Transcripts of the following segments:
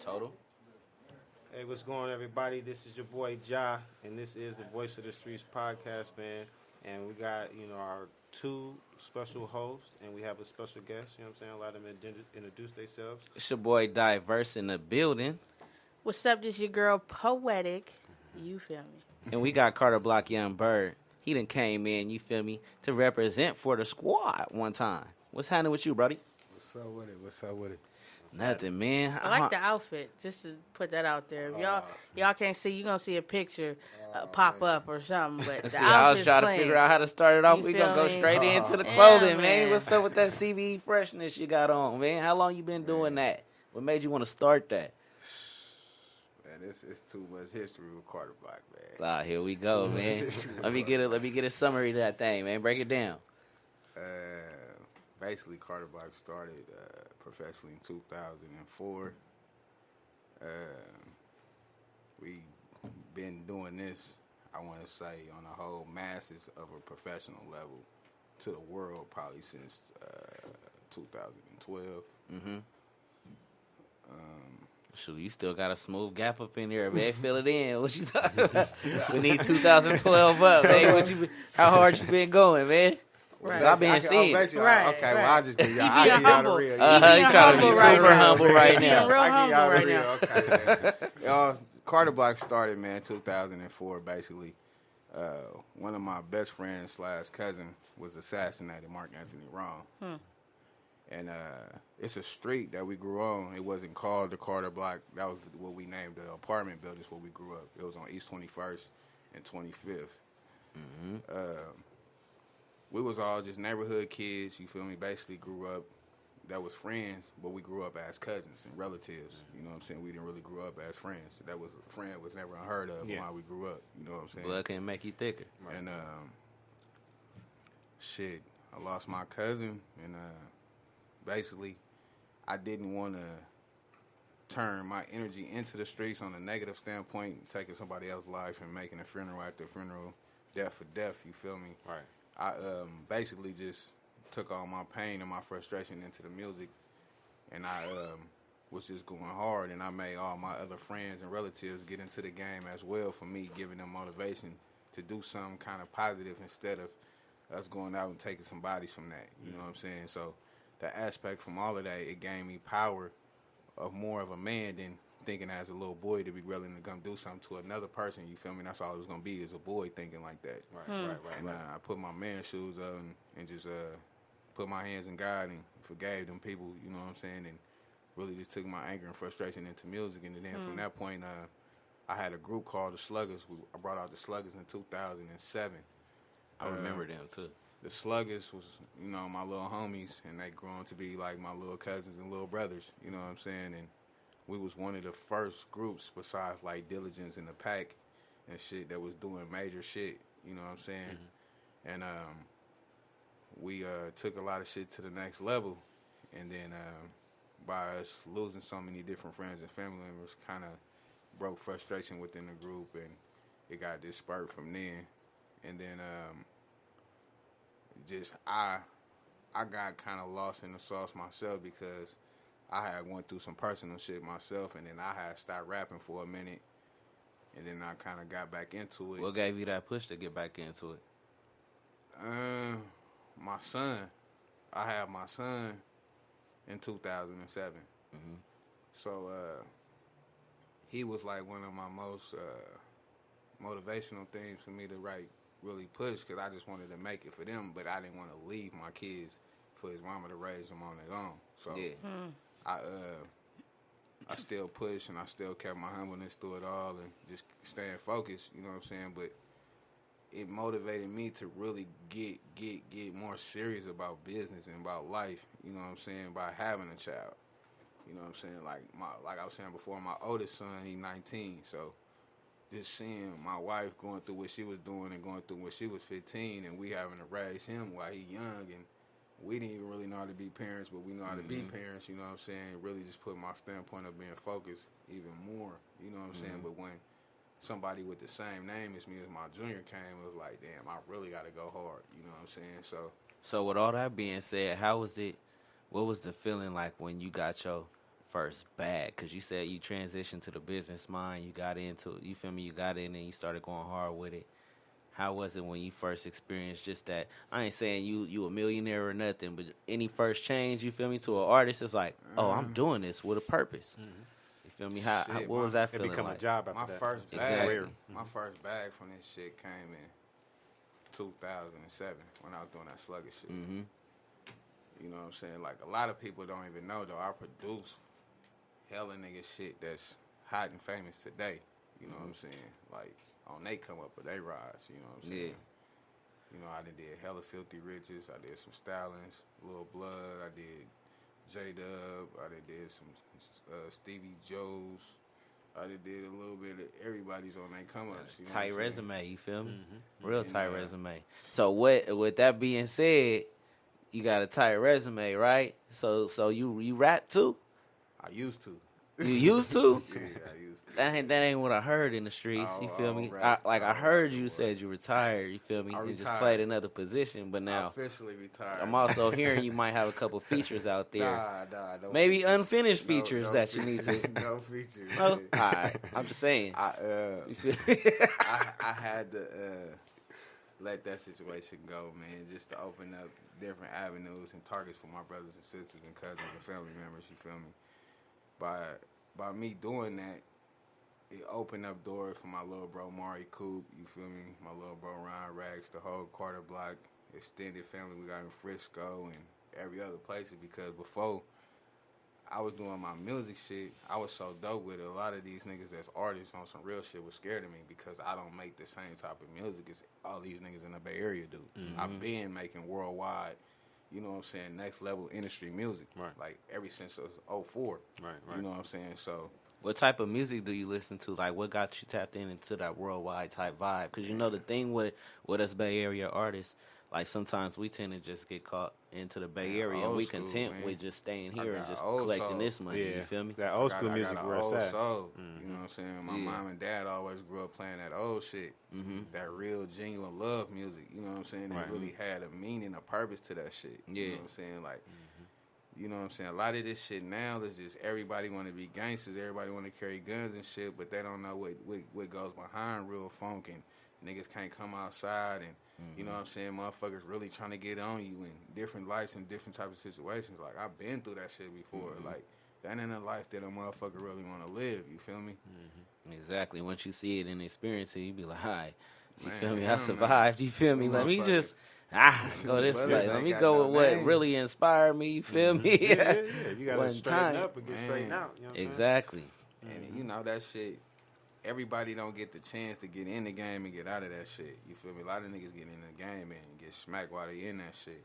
Total. Hey, what's going on, everybody? This is your boy Ja, and this is the Voice of the Streets podcast, man. And we got, our two special hosts, and we have a special guest, you know what I'm saying? Let them introduce themselves. It's your boy Diverse in the building. What's up? This your girl Poetic. You feel me? And we got CarterBlock Bryd. He done came in, you feel me, to represent for the squad one time. What's happening with you, brody? What's up with it? Nothing, man. I like the outfit. Just to put that out there. If y'all can't see, you gonna see a picture pop up or something. But the I was trying playing. to figure out how to start it off. You We gonna go feel me? straight into the Yeah, clothing, man. man. What's up with that CBE freshness you got on, man? How long you been doing that? What made you want to start that? Man, it's too much history with CarterBlock, man. Here we go, man. Let me get a summary of that thing, man. Break it down. Basically, CarterBlock started professionally in 2004. We been doing this, I want to say, on a whole masses of a professional level to the world probably since 2012. Mm-hmm. Shoot, you still got a smooth gap up in there, man. Fill it in. What you talking about? We need 2012 up, man. How hard you been going, man? Right. I've been seeing. Right, Okay, right. well, I'll just give y'all, You being humble. the real. You He trying to be humble right super now. humble right You being now. real I give y'all humble the right real. now. Okay, man. Y'all, CarterBlock started, man, 2004, basically. One of my best friends / cousin was assassinated, Mark Anthony Wrong. And it's a street that we grew on. It wasn't called the CarterBlock. That was what we named the apartment buildings where we grew up. It was on East 21st and 25th. We was all just neighborhood kids, you feel me, basically grew up, that was friends, but we grew up as cousins and relatives, you know what I'm saying? We didn't really grow up as friends. That was, a friend was never unheard of while we grew up, you know what I'm saying? Blood can make you thicker. And, I lost my cousin, and basically, I didn't want to turn my energy into the streets on a negative standpoint, taking somebody else's life and making a funeral after funeral, death for death, you feel me? Right. I basically just took all my pain and my frustration into the music, and I was just going hard, and I made all my other friends and relatives get into the game as well for me, giving them motivation to do something kind of positive instead of us going out and taking some bodies from that, you know what I'm saying? So the aspect from all of that, it gave me power of more of a man than thinking as a little boy to be willing to come do something to another person, you feel me? That's all it was going to be, is a boy thinking like that. Right. And I put my man shoes on and just put my hands in God and forgave them people, you know what I'm saying, and really just took my anger and frustration into music. And then from that point, I had a group called the Sluggers. I brought out the Sluggers in 2007. I remember them, too. The Sluggers was, my little homies, and they grown to be like my little cousins and little brothers, you know what I'm saying, and we was one of the first groups besides like Diligence in the Pack and shit that was doing major shit, you know what I'm saying? And we took a lot of shit to the next level, and then by us losing so many different friends and family members, kind of broke frustration within the group, and it got dispersed from then. And then I got kind of lost in the sauce myself because I had went through some personal shit myself, and then I had stopped rapping for a minute, and then I kind of got back into it. What gave you that push to get back into it? My son. I had my son in 2007. So he was like one of my most motivational things for me to really push, because I just wanted to make it for them, but I didn't want to leave my kids for his mama to raise them on their own. So I still pushed, and I still kept my humbleness through it all and just staying focused, you know what I'm saying? But it motivated me to really get more serious about business and about life, you know what I'm saying, by having a child. You know what I'm saying? Like I was saying before, my oldest son, he's 19, so just seeing my wife going through what she was doing and going through when she was 15, and we having to raise him while he's young, and we didn't even really know how to be parents, but we know how to be parents, you know what I'm saying? It really just put my standpoint of being focused even more, you know what I'm saying? But when somebody with the same name as me as my junior came, it was like, damn, I really got to go hard, you know what I'm saying? So with all that being said, how was it, what was the feeling like when you got your first bag? Because you said you transitioned to the business mind. You got into it. You feel me? You got in and you started going hard with it. How was it when you first experienced just that? I ain't saying you a millionaire or nothing, but any first change, you feel me, to an artist, it's like, oh, I'm doing this with a purpose. You feel me? What was that It feeling become like? a job after My that. first bag, Exactly. my first bag from this shit came in 2007 when I was doing that sluggish shit. Mm-hmm. You know what I'm saying? Like, a lot of people don't even know, though. I produce hella nigga shit that's hot and famous today. You know what I'm saying? Like, on they come up with they rides, you know what I'm saying? Yeah. You know, I did hella Filthy Riches. I did some Stylings, Lil Blood. I did J-Dub. I did some Stevie Joes. I did a little bit of everybody's on they come ups. You know Tight what I'm saying? resume, you feel me? Real You tight know, resume. So with that being said, you got a tight resume, right? So you rap too? I used to. You used to? Yeah, I used to. That ain't what I heard in the streets. You feel me? I heard you said you retired. You feel me? I You just retired. played another position, but I now officially retired. I'm also hearing you might have a couple features out there. Nah, no Maybe features. unfinished features No that you need to. features. No features. Oh, all right. I'm just saying. I had to let that situation go, man, just to open up different avenues and targets for my brothers and sisters and cousins and family members, you feel me? By me doing that, it opened up doors for my little bro Mari Coop, you feel me? My little bro Ryan Rags, the whole CarterBlock extended family we got in Frisco and every other places, because before I was doing my music shit, I was so dope with it. A lot of these niggas that's artists on some real shit was scared of me because I don't make the same type of music as all these niggas in the Bay Area do. I've been making worldwide, you know what I'm saying, next level industry music. Right. Like ever since it was 04. Right. You know what I'm saying? So What type of music do you listen to? Like, what got you tapped into that worldwide type vibe? Because you know the thing with us Bay Area artists, like sometimes we tend to just get caught into the Bay Area and old we school, content man. with just staying I here and got just old collecting soul. this money. Yeah. You feel me? That old school I music got where an it's old at. soul. You know what I'm saying? My Yeah. mom and dad always grew up playing that old shit. That real, genuine love music. You know what I'm saying? It Right. really had a meaning, a purpose to that shit. You Yeah. know what I'm saying? Like, you know what I'm saying? A lot of this shit now is just everybody want to be gangsters. Everybody want to carry guns and shit, but they don't know what goes behind real funk, and niggas can't come outside, and you know what I'm saying? Motherfuckers really trying to get on you in different lives and different types of situations. Like, I've been through that shit before. Like, that ain't a life that a motherfucker really want to live. You feel me? Exactly. Once you see it and experience it, you be like, all right. You Man, feel me? I hell no. survived. You feel me? Let me Motherfucker. just go this Brothers way. ain't Let me got go no with what names. really inspired me. You feel me? Yeah. You got to One straighten time. up and get straightened Man. out. You know what I'm saying? Exactly. And you know that shit, everybody don't get the chance to get in the game and get out of that shit. You feel me? A lot of niggas get in the game and get smacked while they in that shit.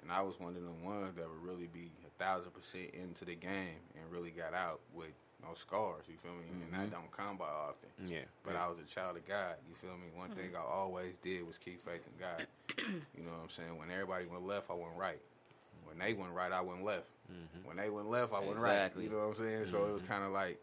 And I was one of them ones that would really be 1,000% into the game and really got out with no scars. You feel me? And that don't come by often. Yeah. But I was a child of God. You feel me? One thing I always did was keep faith in God. You know what I'm saying? When everybody went left, I went right. When they went right, I went left. When they went left, I went Exactly. right. You know what I'm saying? So it was kind of like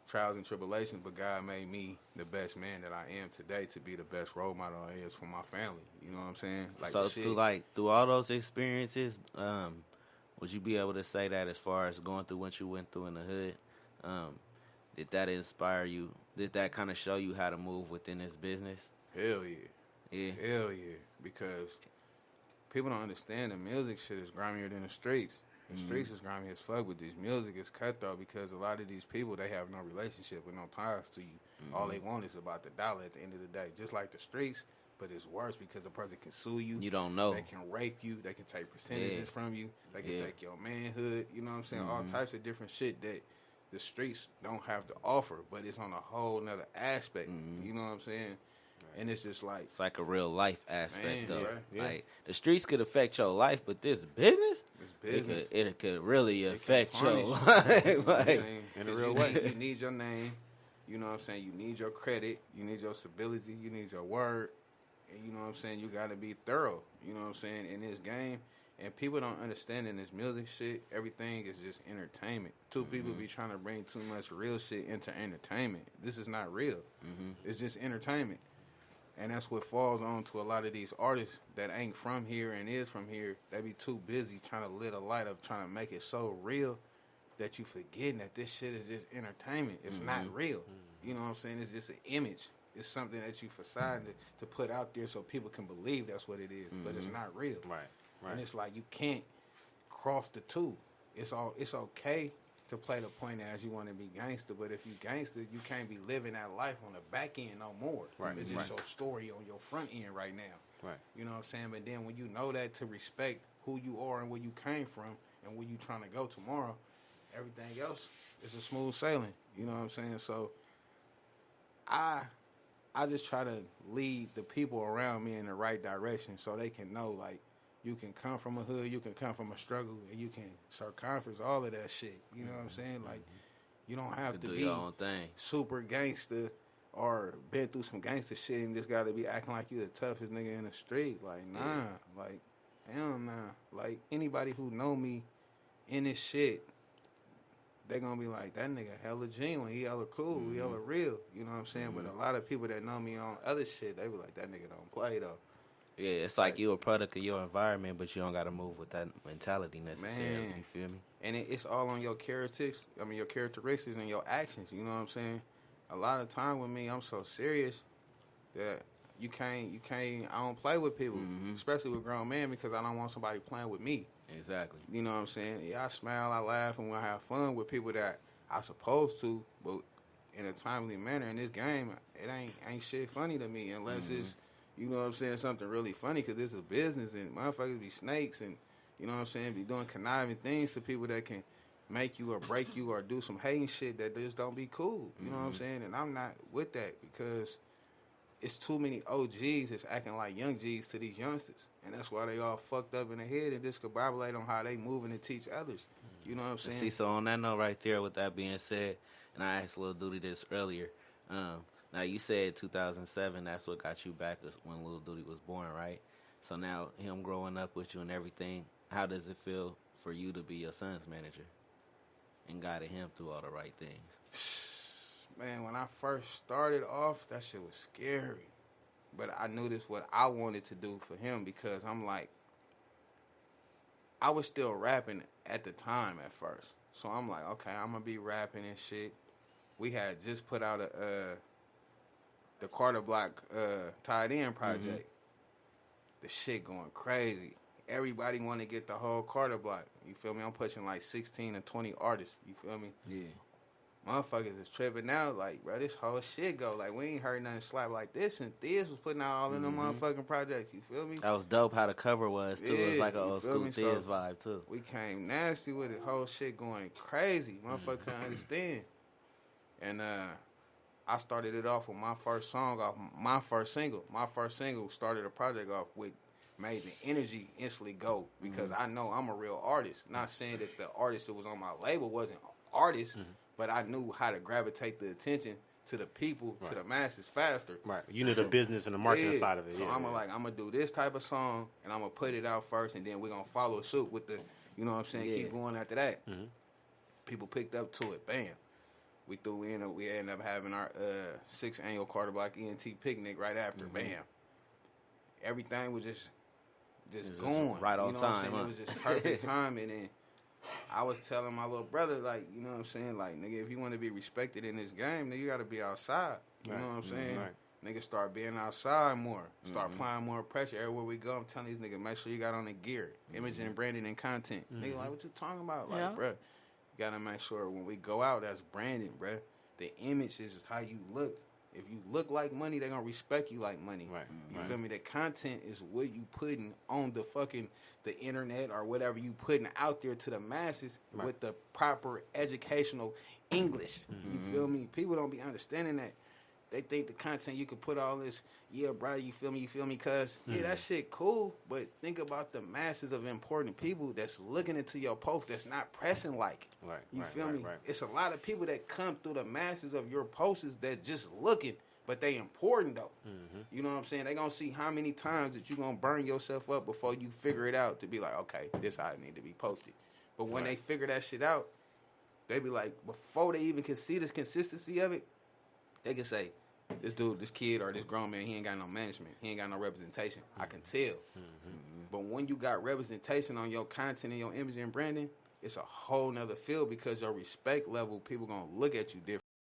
trials and tribulations, but God made me the best man that I am today to be the best role model I is for my family. You know what I'm saying? Like, So shit. through all those experiences, would you be able to say that as far as going through what you went through in the hood, did that inspire you? Did that kind of show you how to move within this business? Hell yeah. Yeah. Hell yeah. Because people don't understand the music shit is grimier than the streets. The streets is grimy as fuck, but this music is cutthroat because a lot of these people, they have no relationship with no ties to you. All they want is about the dollar at the end of the day. Just like the streets, but it's worse because a person can sue you. You don't know. They can rape you. They can take percentages from you. They can take your manhood. You know what I'm saying? All types of different shit that the streets don't have to offer, but it's on a whole nother aspect. You know what I'm saying? And it's just like, It's like a real life aspect, Man, though. yeah. Like the streets could affect your life, but this business, it's business. it could really It can affect your tarnish you. life. You know what I'm Like, saying? In a 'Cause real you way. you need your name. You know what I'm saying? You need your credit. You need your stability. You need your word. And you know what I'm saying? You got to be thorough. You know what I'm saying? In this game. And people don't understand in this music shit, everything is just entertainment. People be trying to bring too much real shit into entertainment. This is not real. It's just entertainment. And that's what falls on to a lot of these artists that ain't from here and is from here. They be too busy trying to lit a light up, trying to make it so real that you forgetting that this shit is just entertainment. It's not real. You know what I'm saying? It's just an image. It's something that you facade to put out there so people can believe that's what it is, but it's not real. Right. And it's like you can't cross the two. It's okay to play the point as you want to be gangster, but if you gangster, you can't be living that life on the back end no more. Right. It's just your story on your front end right now. Right. You know what I'm saying? But then when you know that, to respect who you are and where you came from and where you trying to go tomorrow, everything else is a smooth sailing. You know what I'm saying? So I just try to lead the people around me in the right direction so they can know, like, you can come from a hood, you can come from a struggle, and you can circumference all of that shit. You know what I'm saying? Like, you don't have to do be your own thing. super gangster or been through some gangster shit and just got to be acting like you the toughest nigga in the street. Like, nah. Like, hell nah. Like, anybody who know me in this shit, they gonna be like, that nigga hella genuine, he hella cool, he hella real. You know what I'm saying? But a lot of people that know me on other shit, they be like, that nigga don't play, though. Yeah, it's like you a product of your environment, but you don't got to move with that mentality necessarily. Man. You feel me? And it's all on your characteristics. Your characteristics and your actions. You know what I'm saying? A lot of time with me, I'm so serious that you can't. I don't play with people, especially with grown men, because I don't want somebody playing with me. Exactly. You know what I'm saying? Yeah, I smile, I laugh, and I have fun with people that I supposed to, but in a timely manner. In this game, it ain't shit funny to me unless it's, you know what I'm saying, something really funny, because it's a business and motherfuckers be snakes and, you know what I'm saying, be doing conniving things to people that can make you or break you or do some hating shit that just don't be cool. You know what I'm saying? And I'm not with that, because it's too many OGs that's acting like young G's to these youngsters. And that's why they all fucked up in the head and discombobulate on how they moving to teach others. You know what I'm saying? See, so on that note right there, with that being said, and I asked Lul Doody this earlier, now you said 2007, that's what got you back when Lul Doody was born, right? So now him growing up with you and everything, how does it feel for you to be your son's manager and guiding him through all the right things? Man, when I first started off, that shit was scary. But I knew this what I wanted to do for him, because I'm like, I was still rapping at the time at first. So I'm like, okay, I'm going to be rapping and shit. We had just put out the CarterBlock Tied In project. The shit going crazy. Everybody want to get the whole CarterBlock. You feel me? I'm pushing like 16 to 20 artists. You feel me? Yeah. Motherfuckers is tripping out. Like, bro, this whole shit go. Like, we ain't heard nothing slap like this. And Thiz was putting out all in them motherfucking projects. You feel me? That was dope how the cover was, too. It was like an old school me? Thiz So, vibe, too. We came nasty with it. Whole shit going crazy. Motherfucker couldn't understand. And I started it off with my first song off my first single. My first single started a project off with, made the energy instantly go, because I know I'm a real artist. Not saying that the artist that was on my label wasn't artist, but I knew how to gravitate the attention to the people, to the masses faster. Right. You knew the business and the marketing side of it. So I'm gonna do this type of song, and I'm gonna put it out first, and then we're gonna follow suit with the, you know what I'm saying, keep going after that. People picked up to it. Bam. We ended up having our 6th annual CarterBlock ENT picnic right after. Bam. Everything was just going. Right on you know what I'm time, saying? huh? It was just perfect time. And then I was telling my little brother, like, you know what I'm saying? Like, nigga, if you want to be respected in this game, then you got to be outside. You know what I'm saying? Niggas start being outside more. Start applying more pressure everywhere we go. I'm telling these niggas, make sure you got on the gear. Imaging, branding, and content. Nigga, like, what you talking about? Like, bruh, you got to make sure when we go out, that's branding, bruh. The image is how you look. If you look like money, they gonna respect you like money. Right. You feel me? The content is what you putting on the internet or whatever you putting out there to the masses with the proper educational English. You feel me? People don't be understanding that. They think the content you can put all this, bro, you feel me, cuz, that shit cool, but think about the masses of important people that's looking into your post that's not pressing like. Right. You feel me? It's a lot of people that come through the masses of your posts that's just looking, but they important though. You know what I'm saying? They gonna see how many times that you gonna burn yourself up before you figure it out to be like, okay, this how it need to be posted. But when they figure that shit out, they be like, before they even can see this consistency of it, they can say, this dude, this kid, or this grown man, he ain't got no management. He ain't got no representation. I can tell. But when you got representation on your content and your image and branding, it's a whole nother field because your respect level, people gonna look at you different.